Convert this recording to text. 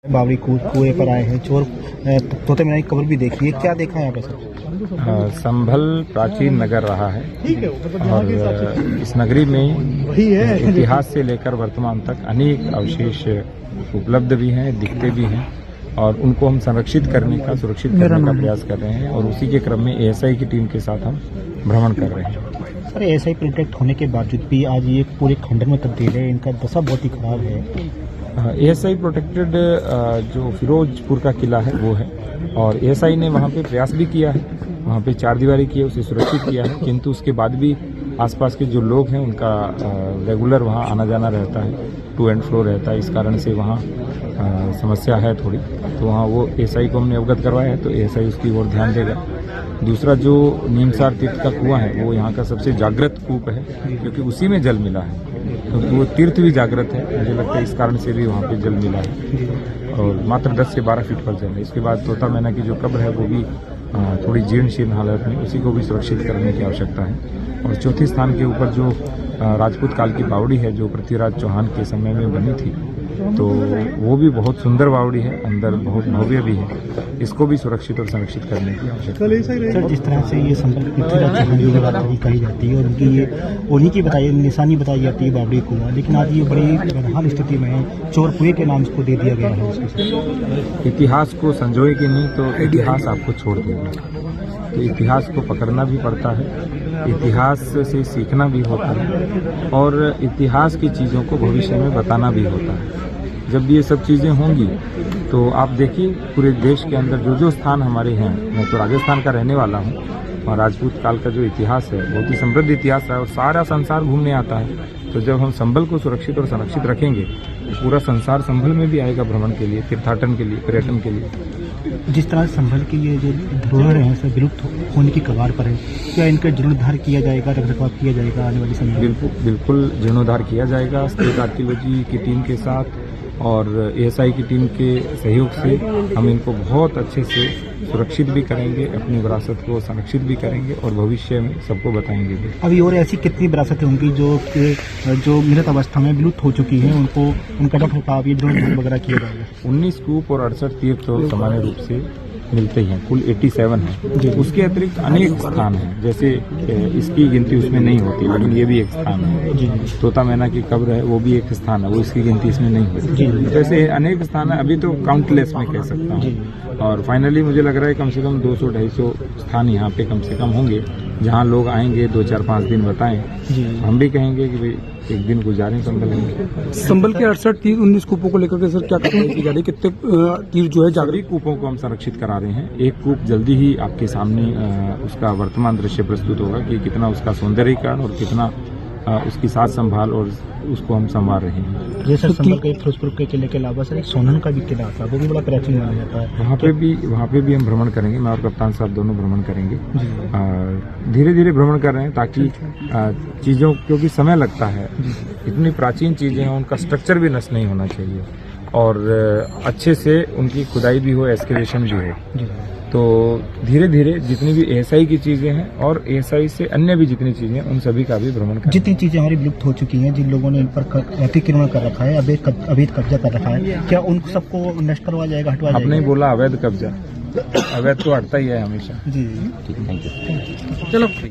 बावड़ी कुएं पर आए हैं, चोर तोते मीनार की कब्र भी देखी है, क्या देखा है यहाँ पे सर? संभल प्राचीन नगर रहा है और इस नगरी में इतिहास से लेकर वर्तमान तक अनेक अवशेष उपलब्ध भी हैं, दिखते भी हैं और उनको हम संरक्षित करने का, सुरक्षित करने का प्रयास कर रहे हैं और उसी के क्रम में एएसआई की टीम के साथ हम भ्रमण कर रहे हैं। सर, एएसआई प्रोटेक्ट होने के बावजूद भी आज ये पूरे खंडर में तब्दील है, इनका दशा बहुत ही खराब है। एएसआई प्रोटेक्टेड जो फिरोजपुर का किला है वो है और एएसआई ने वहाँ पे प्रयास भी किया है, वहाँ पे चार दीवारी की है, उसे सुरक्षित किया है, किंतु उसके बाद भी आसपास के जो लोग हैं उनका रेगुलर वहाँ आना जाना रहता है, टू एंड फ्लो रहता है, इस कारण से वहाँ समस्या है थोड़ी, तो वहाँ वो एएसआई को हमने अवगत करवाया है, तो एएसआई उसकी ओर ध्यान देगा। दूसरा जो नीमसार तीर्थ का कुआं है वो यहाँ का सबसे जागृत कूप है क्योंकि उसी में जल मिला है, क्योंकि तो वो तीर्थ भी जागृत है, मुझे लगता है इस कारण से भी वहाँ पे जल मिला है और मात्र 10 से 12 फीट पर जल है। इसके बाद तोता मैना की जो कब्र है वो भी थोड़ी जीर्ण शीर्ण हालत में, उसी को भी सुरक्षित करने की आवश्यकता है। और चौथे स्थान के ऊपर जो राजपूत काल की बावड़ी है जो पृथ्वीराज चौहान के समय में बनी थी, तो वो भी बहुत सुंदर बावड़ी है, अंदर बहुत भव्य भी है, इसको भी सुरक्षित और संरक्षित करने की आवश्यकता है। सर, जिस तरह से ये संभल पृथ्वीराज चौहान की बावड़ी कही जाती है और उनकी ये उन्हीं की निशानी बताई जाती है बावड़ी कुआं, लेकिन आज ये बड़ी बदहाल स्थिति में है, चोर कुएं के नाम इसको दे दिया गया है। इतिहास को संजोएगी नहीं तो इतिहास आपको छोड़ देगा, तो इतिहास को पकड़ना भी पड़ता है, इतिहास से सीखना भी होता है और इतिहास की चीज़ों को भविष्य में बताना भी होता है। जब ये सब चीज़ें होंगी तो आप देखिए पूरे देश के अंदर जो जो स्थान हमारे हैं, मैं तो राजस्थान का रहने वाला हूँ और राजपूत काल का जो इतिहास है बहुत ही समृद्ध इतिहास है और सारा संसार घूमने आता है। तो जब हम संभल को सुरक्षित और संरक्षित रखेंगे तो पूरा संसार संभल में भी आएगा भ्रमण के लिए, तीर्थाटन के लिए, पर्यटन के लिए। जिस तरह संभल के लिए जो धरोहर हैं सब विलुप्त होने की कगार पर है, क्या इनका जीर्णोद्धार किया जाएगा, रखरखाव किया जाएगा आने वाले समय में? बिल्कुल जीर्णोद्धार किया जाएगा स्टेट आर्कियोलॉजी की टीम के साथ और एएसआई की टीम के सहयोग से हम इनको बहुत अच्छे से सुरक्षित भी करेंगे, अपनी विरासत को संरक्षित भी करेंगे और भविष्य में सबको बताएंगे भी। अभी और ऐसी कितनी विरासतें होंगी जो मृत अवस्था में विलुप्त हो चुकी हैं, उनको उनका रखरखाव वगैरह किया जाएगा? 19 कूप और 68 तीर्थ सामान्य रूप से मिलते हैं, कुल 87 है। उसके अतिरिक्त अनेक स्थान हैं, जैसे इसकी गिनती उसमें नहीं होती लेकिन ये भी एक स्थान है। तोता मैना की कब्र है वो भी एक स्थान है, वो इसकी गिनती इसमें नहीं होती। तो ऐसे अनेक स्थान है, अभी तो काउंटलेस में कह सकता हूँ और फाइनली मुझे लग रहा है कम से कम 200-250 स्थान यहाँ पे कम से कम होंगे जहाँ लोग आएंगे 2-4-5 दिन बताएं, हम भी कहेंगे कि भाई एक दिन गुजारें संभल में। संभल के 68 तीर 19 कूपों को लेकर के सर क्या कार्रवाई की जा रही है? कितने तीर जो है जागृत कूपों को हम संरक्षित करा रहे हैं। एक कूप जल्दी ही आपके सामने उसका वर्तमान दृश्य प्रस्तुत होगा कि कितना उसका सौंदर्यीकरण और कितना उसकी साज संभाल और उसको हम संभाल रहे हैं। ये सर संभल के फिरोजपुर के किले के अलावा सर एक सोनन का भी किला था, वो भी बड़ा प्राचीन माना जाता है। वहाँ पे भी हम भ्रमण करेंगे, मैं और कप्तान साहब दोनों भ्रमण करेंगे। धीरे धीरे भ्रमण कर रहे हैं ताकि चीज़ों, क्योंकि समय लगता है, इतनी प्राचीन चीज़ें हैं उनका स्ट्रक्चर भी नष्ट नहीं होना चाहिए और अच्छे से उनकी खुदाई भी हो, एक्सकेवेशन भी हो। तो धीरे धीरे जितनी भी एएसआई की चीजें हैं और एएसआई से अन्य भी जितनी चीजें हैं उन सभी का भी भ्रमण करें। जितनी चीजें हमारी विलुप्त हो चुकी हैं, जिन लोगों ने इन पर अतिक्रमण कर रखा है, अवैध कब्जा कर रखा है, क्या उन सबको नष्ट करवा जाएगा, हटवा जाएगा? आपने बोला अवैध कब्जा, अवैध तो हटता ही है हमेशा। जी ठीक, थैंक यू। चलो।